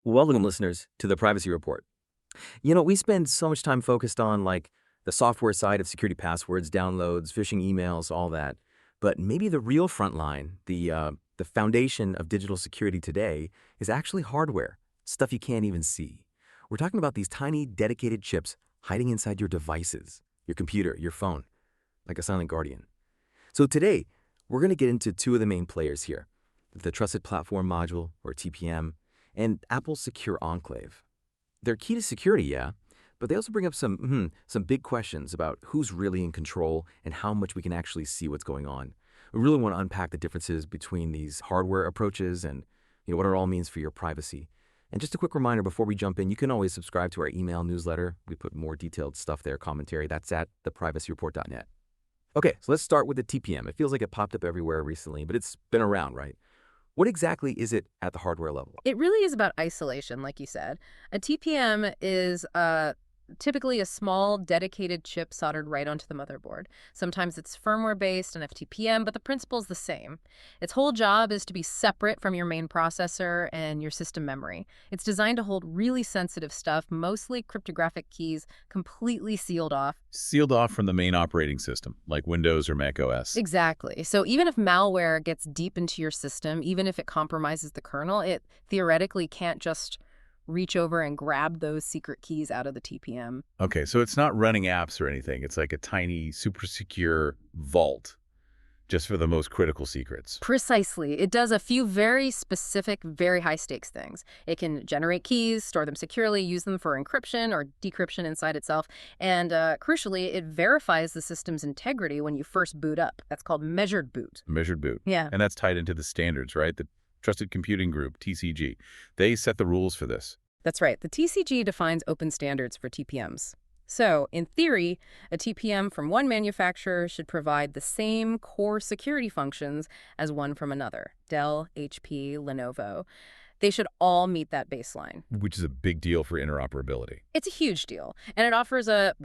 Welcome, listeners, to the Privacy Report. We spend so much time focused on the software side of security passwords, downloads, phishing emails, all that. But maybe the real front line, the foundation of digital security today, is actually hardware, stuff you can't even see. We're talking about these tiny, dedicated chips hiding inside your devices, your computer, your phone, like a silent guardian. So today, we're going to get into two of the main players here, the Trusted Platform Module, or TPM, and Apple's Secure Enclave. They're key to security, yeah, but they also bring up some big questions about who's really in control and how much we can actually see what's going on. We really want to unpack the differences between these hardware approaches and what it all means for your privacy. And just a quick reminder before we jump in, you can always subscribe to our email newsletter. We put more detailed stuff there, commentary. That's at theprivacyreport.net. Okay, so let's start with the TPM. It feels like it popped up everywhere recently, but it's been around, right? What exactly is it at the hardware level? It really is about isolation, like you said. A TPM is typically a small, dedicated chip soldered right onto the motherboard. Sometimes it's firmware-based, an FTPM, but the principle's the same. Its whole job is to be separate from your main processor and your system memory. It's designed to hold really sensitive stuff, mostly cryptographic keys, completely sealed off. Sealed off from the main operating system, like Windows or Mac OS. Exactly. So even if malware gets deep into your system, even if it compromises the kernel, it theoretically can't just reach over and grab those secret keys out of the TPM. Okay, so it's not running apps or anything. It's like a tiny, super secure vault just for the most critical secrets. Precisely. It does a few very specific, very high-stakes things. It can generate keys, store them securely, use them for encryption or decryption inside itself, and crucially, it verifies the system's integrity when you first boot up. That's called measured boot. Measured boot. Yeah. And that's tied into the standards, right? The Trusted Computing Group, TCG. They set the rules for this. That's right. The TCG defines open standards for TPMs. So, in theory, a TPM from one manufacturer should provide the same core security functions as one from another. Dell, HP, Lenovo. They should all meet that baseline. Which is a big deal for interoperability. It's a huge deal, and it offers a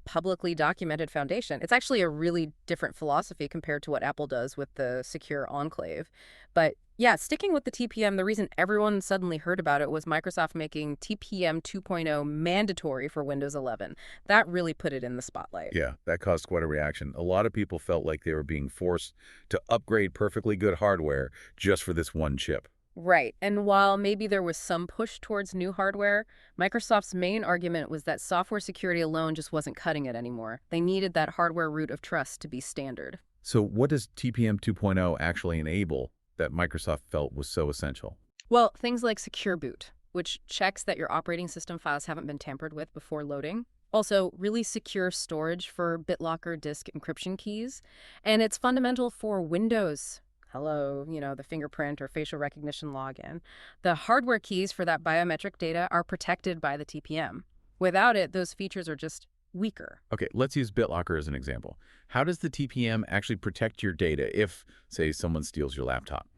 publicly documented foundation. It's actually a really different philosophy compared to what Apple does with the Secure Enclave. But yeah, sticking with the TPM, the reason everyone suddenly heard about it was Microsoft making TPM 2.0 mandatory for Windows 11. That really put it in the spotlight. Yeah, that caused quite a reaction. A lot of people felt like they were being forced to upgrade perfectly good hardware just for this one chip. Right. And while maybe there was some push towards new hardware, Microsoft's main argument was that software security alone just wasn't cutting it anymore. They needed that hardware root of trust to be standard. So what does TPM 2.0 actually enable that Microsoft felt was so essential? Well, things like Secure Boot, which checks that your operating system files haven't been tampered with before loading. Also, really secure storage for BitLocker disk encryption keys. And it's fundamental for Windows. Hello, the fingerprint or facial recognition login. The hardware keys for that biometric data are protected by the TPM. Without it, those features are just weaker. Okay, let's use BitLocker as an example. How does the TPM actually protect your data if, say, someone steals your laptop?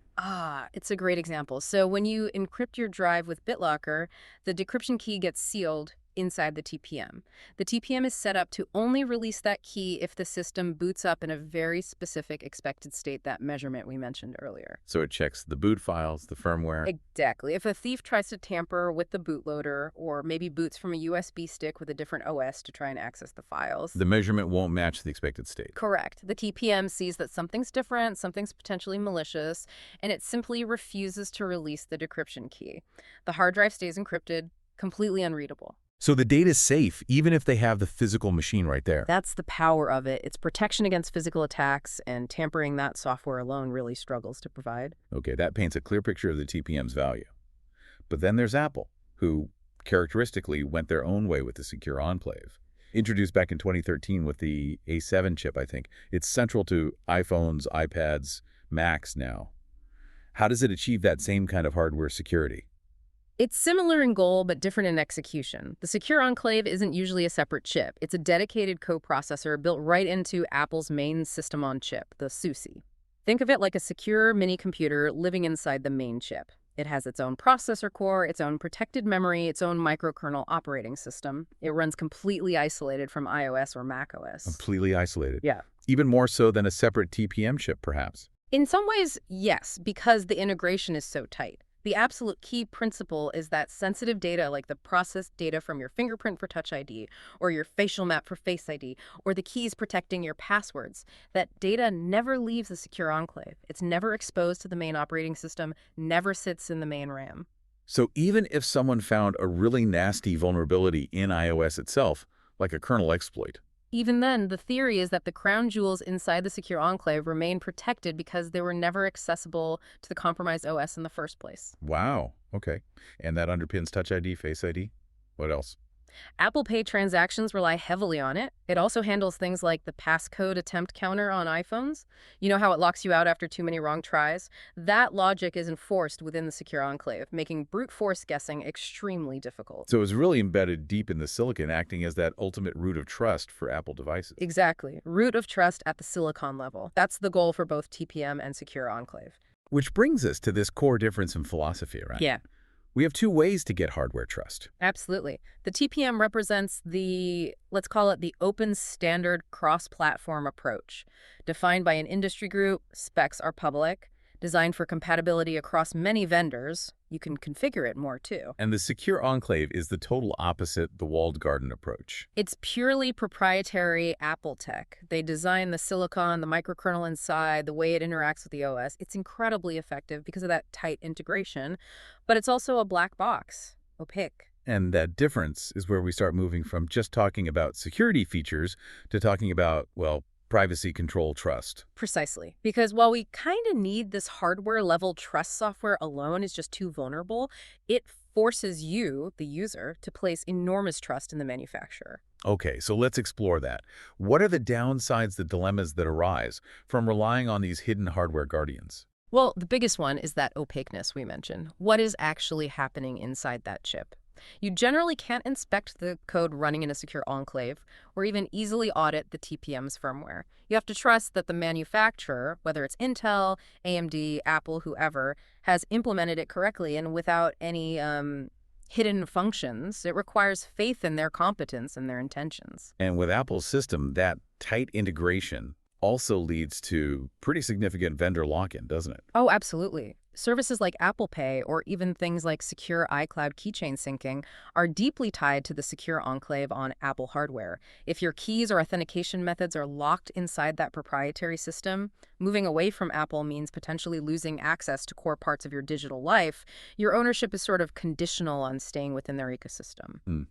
It's a great example. So when you encrypt your drive with BitLocker, the decryption key gets sealed inside the TPM. The TPM is set up to only release that key if the system boots up in a very specific expected state, that measurement we mentioned earlier. So it checks the boot files, the firmware. Exactly. If a thief tries to tamper with the bootloader or maybe boots from a USB stick with a different OS to try and access the files, the measurement won't match the expected state. Correct. The TPM sees that something's different, something's potentially malicious, and it simply refuses to release the decryption key. The hard drive stays encrypted, completely unreadable. So the data's safe, even if they have the physical machine right there. That's the power of it. It's protection against physical attacks, and tampering that software alone really struggles to provide. Okay, that paints a clear picture of the TPM's value. But then there's Apple, who characteristically went their own way with the Secure Enclave. Introduced back in 2013 with the A7 chip, I think. It's central to iPhones, iPads, Macs now. How does it achieve that same kind of hardware security? It's similar in goal, but different in execution. The Secure Enclave isn't usually a separate chip. It's a dedicated coprocessor built right into Apple's main system on chip, the SoC. Think of it like a secure mini-computer living inside the main chip. It has its own processor core, its own protected memory, its own microkernel operating system. It runs completely isolated from iOS or macOS. Completely isolated. Yeah. Even more so than a separate TPM chip, perhaps. In some ways, yes, because the integration is so tight. The absolute key principle is that sensitive data, like the processed data from your fingerprint for Touch ID, or your facial map for Face ID, or the keys protecting your passwords, that data never leaves the secure enclave. It's never exposed to the main operating system, never sits in the main RAM. So even if someone found a really nasty vulnerability in iOS itself, like a kernel exploit. Even then, the theory is that the crown jewels inside the secure enclave remain protected because they were never accessible to the compromised OS in the first place. Wow. Okay. And that underpins Touch ID, Face ID? What else? Apple Pay transactions rely heavily on it. It also handles things like the passcode attempt counter on iPhones. You know how it locks you out after too many wrong tries? That logic is enforced within the secure enclave, making brute force guessing extremely difficult. So it's really embedded deep in the silicon, acting as that ultimate root of trust for Apple devices. Exactly. Root of trust at the silicon level. That's the goal for both TPM and secure enclave. Which brings us to this core difference in philosophy, right? Yeah. We have two ways to get hardware trust. Absolutely. The TPM represents let's call it the open standard cross-platform approach. Defined by an industry group, specs are public, designed for compatibility across many vendors. You can configure it more too. And the Secure Enclave is the total opposite, the walled garden approach. It's purely proprietary Apple tech. They design the silicon, the microkernel inside, the way it interacts with the OS. It's incredibly effective because of that tight integration, but it's also a black box, opaque. And that difference is where we start moving from just talking about security features to talking about, well, privacy, control, trust. Precisely. Because while we kind of need this hardware-level trust software alone is just too vulnerable, it forces you, the user, to place enormous trust in the manufacturer. Okay, so let's explore that. What are the downsides, the dilemmas that arise from relying on these hidden hardware guardians? Well, the biggest one is that opaqueness we mentioned. What is actually happening inside that chip? You generally can't inspect the code running in a secure enclave or even easily audit the TPM's firmware. You have to trust that the manufacturer, whether it's Intel, AMD, Apple, whoever, has implemented it correctly and without any hidden functions. It requires faith in their competence and their intentions. And with Apple's system, that tight integration also leads to pretty significant vendor lock-in, doesn't it? Oh, absolutely. Services like Apple Pay or even things like Secure iCloud keychain syncing are deeply tied to the Secure Enclave on Apple hardware. If your keys or authentication methods are locked inside that proprietary system, moving away from Apple means potentially losing access to core parts of your digital life. Your ownership is sort of conditional on staying within their ecosystem.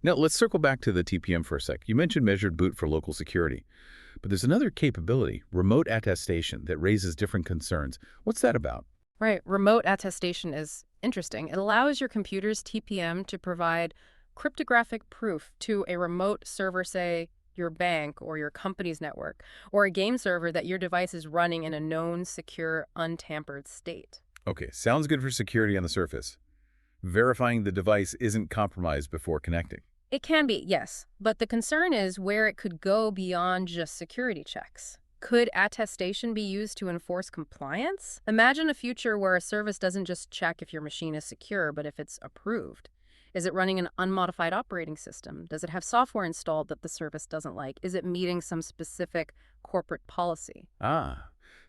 Now, let's circle back to the TPM for a sec. You mentioned measured boot for local security, but there's another capability, remote attestation, that raises different concerns. What's that about? Right. Remote attestation is interesting. It allows your computer's TPM to provide cryptographic proof to a remote server, say your bank or your company's network, or a game server that your device is running in a known, secure, untampered state. Okay, sounds good for security on the surface. Verifying the device isn't compromised before connecting. It can be, yes, but the concern is where it could go beyond just security checks. Could attestation be used to enforce compliance? Imagine a future where a service doesn't just check if your machine is secure, but if it's approved. Is it running an unmodified operating system? Does it have software installed that the service doesn't like? Is it meeting some specific corporate policy?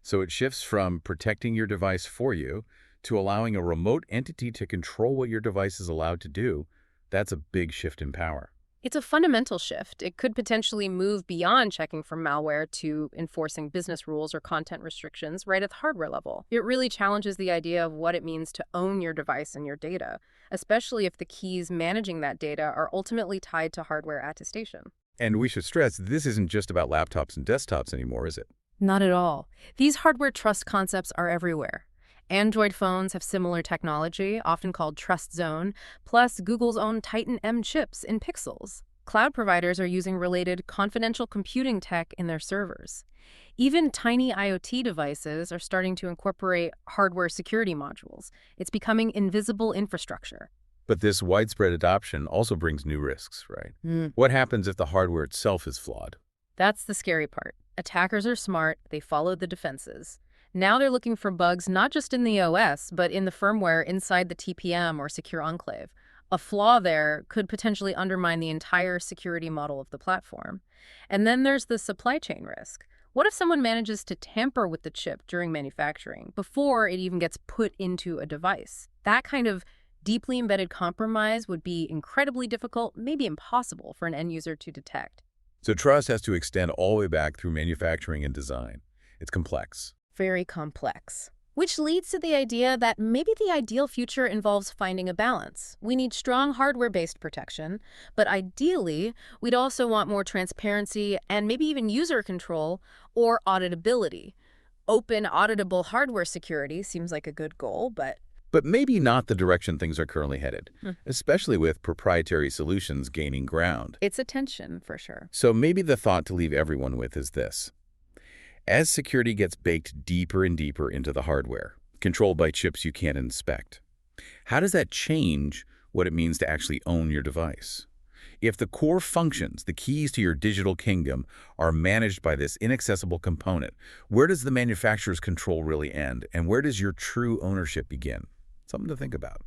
So it shifts from protecting your device for you to allowing a remote entity to control what your device is allowed to do. That's a big shift in power. It's a fundamental shift. It could potentially move beyond checking for malware to enforcing business rules or content restrictions right at the hardware level. It really challenges the idea of what it means to own your device and your data, especially if the keys managing that data are ultimately tied to hardware attestation. And we should stress, this isn't just about laptops and desktops anymore, is it? Not at all. These hardware trust concepts are everywhere. Android phones have similar technology, often called Trust Zone, plus Google's own Titan M chips in Pixels. Cloud providers are using related confidential computing tech in their servers. Even tiny IoT devices are starting to incorporate hardware security modules. It's becoming invisible infrastructure. But this widespread adoption also brings new risks, right? What happens if the hardware itself is flawed? That's the scary part. Attackers are smart. They follow the defenses. Now they're looking for bugs not just in the OS, but in the firmware inside the TPM or Secure Enclave. A flaw there could potentially undermine the entire security model of the platform. And then there's the supply chain risk. What if someone manages to tamper with the chip during manufacturing, before it even gets put into a device? That kind of deeply embedded compromise would be incredibly difficult, maybe impossible for an end user to detect. So trust has to extend all the way back through manufacturing and design. It's complex. Very complex. Which leads to the idea that maybe the ideal future involves finding a balance. We need strong hardware-based protection, but ideally, we'd also want more transparency and maybe even user control or auditability. Open, auditable hardware security seems like a good goal, but But maybe not the direction things are currently headed, especially with proprietary solutions gaining ground. it's a tension for sure. So maybe the thought to leave everyone with is this. As security gets baked deeper and deeper into the hardware, controlled by chips you can't inspect, how does that change what it means to actually own your device? If the core functions, the keys to your digital kingdom, are managed by this inaccessible component, where does the manufacturer's control really end, and where does your true ownership begin? Something to think about.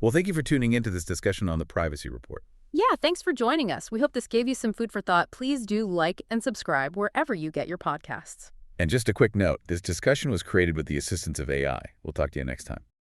Well, thank you for tuning into this discussion on the Privacy Report. Yeah, thanks for joining us. We hope this gave you some food for thought. Please do like and subscribe wherever you get your podcasts. And just a quick note, this discussion was created with the assistance of AI. We'll talk to you next time.